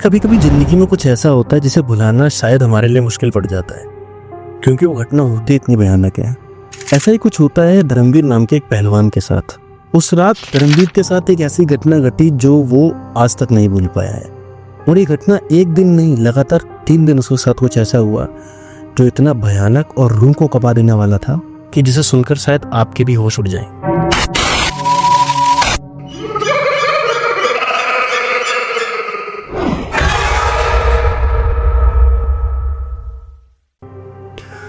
कभी कभी जिंदगी में कुछ ऐसा होता है जिसे भुलाना शायद हमारे लिए मुश्किल पड़ जाता है, क्योंकि वो घटना होती इतनी भयानक है। ऐसा ही कुछ होता है धर्मवीर नाम के एक पहलवान के साथ। उस रात धर्मवीर के साथ एक ऐसी घटना घटी जो वो आज तक नहीं भूल पाया है। और ये घटना एक दिन नहीं, लगातार 3 दिन उसके साथ कुछ ऐसा हुआ जो इतना भयानक और रूह को कपा देने वाला था कि जिसे सुनकर शायद आपके भी होश उड़ जाएं।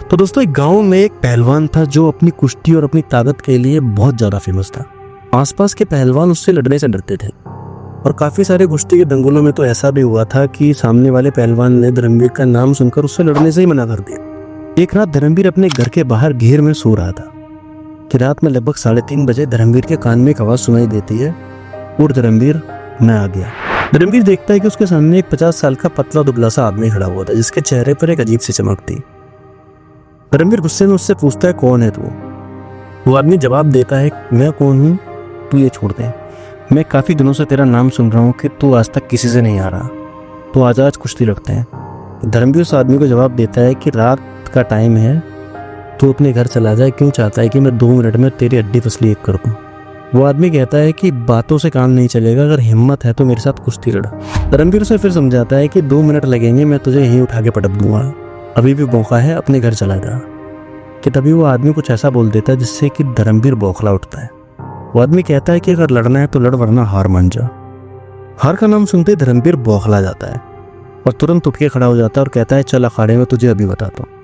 तो दोस्तों, एक गांव में एक पहलवान था जो अपनी कुश्ती और अपनी ताकत के लिए बहुत ज्यादा फेमस था। आसपास के पहलवान उससे लड़ने से डरते थे और काफी सारे कुश्ती के दंगलों में तो ऐसा भी हुआ था कि सामने वाले पहलवान ने धर्मवीर का नाम सुनकर उससे लड़ने से ही मना कर दिया। एक रात धर्मवीर अपने घर के बाहर घेर में सो रहा था कि रात में लगभग 3:30 बजे धर्मवीर के कान में एक आवाज सुनाई देती है, और धर्मवीर मैं आ गया। धर्मवीर देखता है कि उसके सामने एक 50 साल का पतला दुबला सा आदमी खड़ा हुआ था जिसके चेहरे पर एक अजीब सी चमक थी। धर्मवीर गुस्से में उससे पूछता है, कौन है तू? वो आदमी जवाब देता है, मैं कौन हूँ, तू ये छोड़ दे। मैं काफी दिनों से तेरा नाम सुन रहा हूँ कि तू आज तक किसी से नहीं आ रहा, तो आज कुश्ती रखते हैं। धर्मवीर उस आदमी को जवाब देता है कि रात का टाइम है, तू अपने घर चला जाए। क्यों चाहता है कि मैं 2 मिनट में तेरी हड्डी पसली एक कर दूँ? वो आदमी कहता है कि बातों से काम नहीं चलेगा, अगर हिम्मत है तो मेरे साथ कुश्ती लड़। धर्मवीर उसे फिर समझाता है कि 2 मिनट लगेंगे, मैं तुझे यहीं उठा के पटक दूंगा, अभी भी मौका है, अपने घर चला जा। कि तभी वो आदमी कुछ ऐसा बोल देता है जिससे कि धर्मवीर बौखला उठता है। वो आदमी कहता है कि अगर लड़ना है तो लड़, वरना हार मान जा। हार का नाम सुनते धर्मवीर बौखला जाता है और तुरंत उठ के खड़ा हो जाता है और कहता है, चल अखाड़े में तुझे अभी बताता हूँ।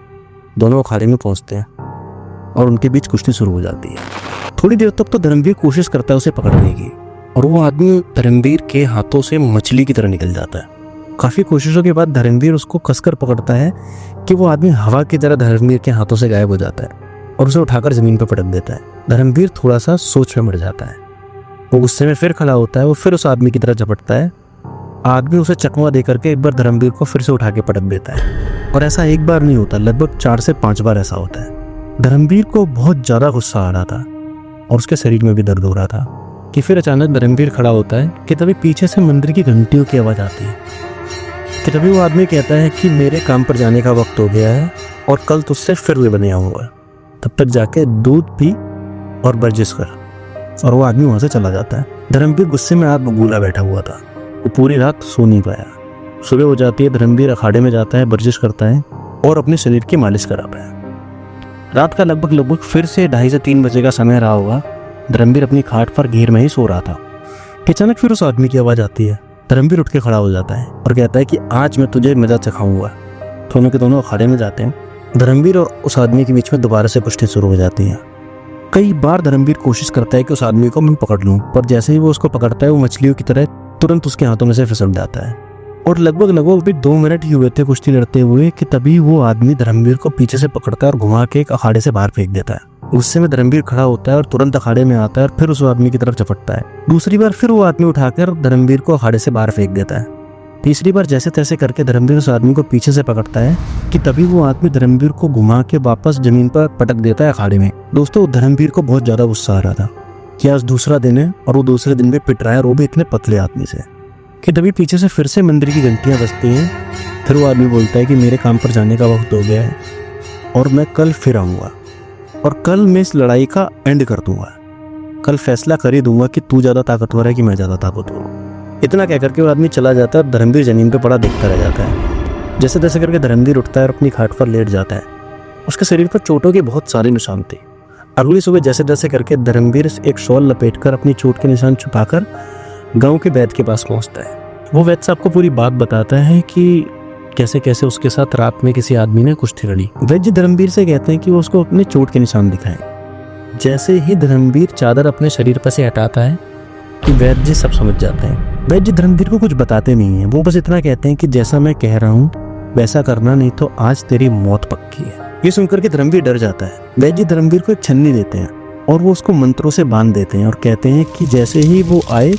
दोनों अखाड़े में पहुंचते हैं और उनके बीच कुश्ती शुरू हो जाती है। थोड़ी देर तक तो धर्मवीर कोशिश करता है उसे पकड़ने की, और वो आदमी धर्मवीर के हाथों से मछली की तरह निकल जाता है। काफी कोशिशों के बाद धर्मवीर उसको कसकर पकड़ता है कि वो आदमी हवा की तरह धर्मवीर के हाथों से गायब हो जाता है और उसे उठाकर जमीन पर पटक देता है। धर्मवीर थोड़ा सा सोच में मर जाता है। वो गुस्से में फिर खड़ा होता है, वो फिर उस आदमी की तरह झपटता है। आदमी उसे चकमा दे करके एक बार धर्मवीर को फिर से उठा के पटक देता है, और ऐसा एक बार नहीं होता, लगभग 4 से 5 बार ऐसा होता है। धर्मवीर को बहुत ज्यादा गुस्सा आ रहा था और उसके शरीर में भी दर्द हो रहा था कि फिर अचानक धर्मवीर खड़ा होता है कि तभी पीछे से मंदिर की घंटियों की आवाज आती है। कि तभी वो आदमी कहता है कि मेरे काम पर जाने का वक्त हो गया है और कल तुझसे फिर वे बने आऊंगा, तब तक जाके दूध पी और वर्जिश कर। और वो आदमी वहां से चला जाता है। धर्मवीर गुस्से में आग बबूला बैठा हुआ था, वो पूरी रात सो नहीं पाया। सुबह हो जाती है, धर्मवीर अखाड़े में जाता है, वर्जिश करता है और अपने शरीर की मालिश कराता है। रात का लगभग फिर से 2:30 से 3 बजे का समय रहा होगा। धर्मवीर अपनी खाट पर घेर में ही सो रहा था। अचानक फिर उस आदमी की आवाज आती है। धर्मवीर उठ के खड़ा हो जाता है और कहता है कि आज मैं तुझे मजा चखाऊंगा। दोनों के दोनों अखाड़े में जाते हैं। धर्मवीर और उस आदमी के बीच में दोबारा से कुश्ती शुरू हो जाती है। कई बार धर्मवीर कोशिश करता है कि उस आदमी को मैं पकड़ लूं, पर जैसे ही वो उसको पकड़ता है, वो मछलियों की तरह तुरंत उसके हाथों में से फिसल जाता है। और लगभग अभी 2 मिनट ही हुए थे कुश्ती लड़ते हुए कि तभी वो आदमी धर्मवीर को पीछे से पकड़ता है और घुमा के एक अखाड़े से बाहर फेंक देता है। गुस्से में धर्मवीर खड़ा होता है और तुरंत अखाड़े में आता है और फिर उस आदमी की तरफ झपटता है। दूसरी बार फिर वो आदमी उठाकर धर्मवीर को अखाड़े से बाहर फेंक देता है। तीसरी बार जैसे तैसे करके धर्मवीर उस आदमी को पीछे से पकड़ता है कि तभी वो आदमी धर्मवीर को घुमा के वापस जमीन पर पटक देता है अखाड़े में। दोस्तों, धर्मवीर को बहुत ज्यादा गुस्सा आ रहा था कि आज दूसरा दिन है और वो दूसरे दिन भी पिट रहा है, और वो भी इतने पतले आदमी से। कि तभी पीछे से फिर से मंदिर की घंटियां बजती हैं। फिर वो आदमी बोलता है कि मेरे काम पर जाने का वक्त हो गया है और मैं कल फिर आऊंगा, और कल मैं इस लड़ाई का एंड कर दूंगा। कल फैसला कर ही दूंगा कि तू ज्यादा ताकतवर है कि मैं ज्यादा ताकतवर हूँ। इतना कह करके वो आदमी चला जाता है और धर्मवीर जमीन पे पड़ा देखता रह जाता है। जैसे तैसे करके धर्मवीर उठता है और अपनी खाट पर लेट जाता है। उसके शरीर पर चोटों के बहुत सारे निशान थे। अगली सुबह जैसे तैसे करके धर्मवीर एक शॉल लपेटकर अपनी चोट के निशान छुपाकर गाँव के वैद्य के पास पहुँचता है। वो वैद्य साहब को पूरी बात बताता है कि कैसे कैसे उसके साथ रात में किसी आदमी ने कुश्ती लड़ी। वैद्य धर्मवीर से कहते हैं कि वो उसको अपने चोट के निशान दिखाएं। जैसे ही धर्मवीर चादर अपने शरीर पर से हटाता है कि वैद्य सब समझ जाते हैं। वैद्य धर्मवीर को कुछ बताते नहीं है, वो बस इतना कहते हैं कि जैसा मैं कह रहा हूँ वैसा करना, नहीं तो आज तेरी मौत पक्की है। ये सुनकर के धर्मवीर डर जाता है। वैद्य धर्मवीर को एक छन्नी देते हैं और वो उसको मंत्रों से बांध देते हैं और कहते हैं कि जैसे ही वो आए,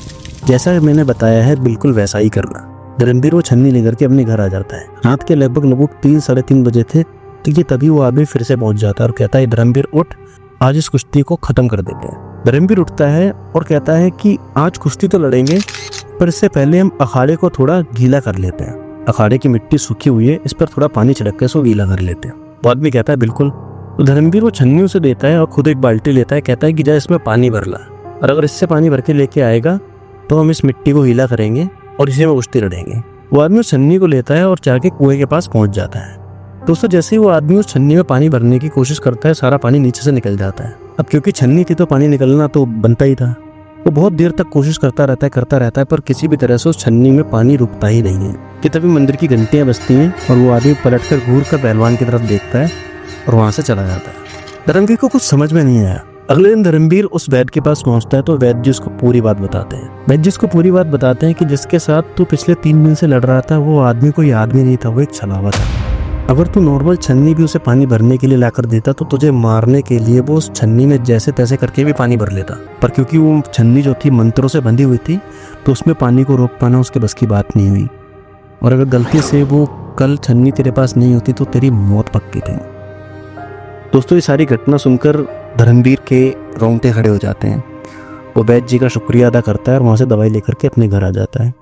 जैसा मैंने बताया है बिल्कुल वैसा ही करना। धर्मवीर वो छन्नी लेकर के अपने घर आ जाता है। रात के लगभग 3 साढ़े 3 बजे थे कि तभी वो आदमी फिर से पहुंच जाता है और कहता है, धर्मवीर उठ, आज इस कुश्ती को खत्म कर देते हैं। धर्मवीर उठता है और कहता है कि आज कुश्ती तो लड़ेंगे, पर इससे पहले हम अखाड़े को थोड़ा गीला कर लेते हैं। अखाड़े की मिट्टी सूखी हुई है, इस पर थोड़ा पानी छिड़क के इसको गीला कर लेते हैं। वो आदमी कहता है बिल्कुल। तो धर्मवीर वो छन्नी उसे देता है और खुद एक बाल्टी लेता है, कहता है कि जा इसमें पानी भर ला, और अगर इससे पानी भर के लेके आएगा तो हम इस मिट्टी को गीला करेंगे और इसी में कुश्ती लड़ेंगे। वो आदमी उस छन्नी को लेता है और जाके कुएं के पास पहुंच जाता है। दोस्तों जैसे ही वो आदमी उस छन्नी में पानी भरने की कोशिश करता है, सारा पानी नीचे से निकल जाता है। अब क्योंकि छन्नी थी तो पानी निकलना तो बनता ही था। वो बहुत देर तक कोशिश करता रहता है पर किसी भी तरह से उस छन्नी में पानी रुकता ही नहीं है कि तभी मंदिर की घंटियां बजती हैं और वो आदमी पलटकर घूर कर पहलवान की तरफ देखता है और वहां से चला जाता है। धर्मवीर को कुछ समझ में नहीं आया। अगले दिन धर्मवीर उस वैद्य के पास पहुंचता है तो वैद्य जी उसको पूरी बात बताते हैं। वैद्य जी उसको पूरी बात बताते हैं कि जिसके साथ तू पिछले 3 दिन से लड़ रहा था वो आदमी कोई आदमी नहीं था, वो एक छलावा था। अगर तू नॉर्मल छन्नी भी उसे पानी भरने के लिए लाकर देता तो तुझे मारने के लिए वो उस छन्नी में जैसे तैसे करके भी पानी भर लेता, पर क्योंकि वो छन्नी जो थी मंत्रों से बंधी हुई थी तो उसमें पानी को रोक पाना उसके बस की बात नहीं हुई। और अगर गलती से वो कल छन्नी तेरे पास नहीं होती तो तेरी मौत पक्की थी। दोस्तों ये सारी घटना सुनकर धर्मवीर के रोंगटे खड़े हो जाते हैं। वो वैद्य जी का शुक्रिया अदा करता है और वहाँ से दवाई लेकर के अपने घर आ जाता है।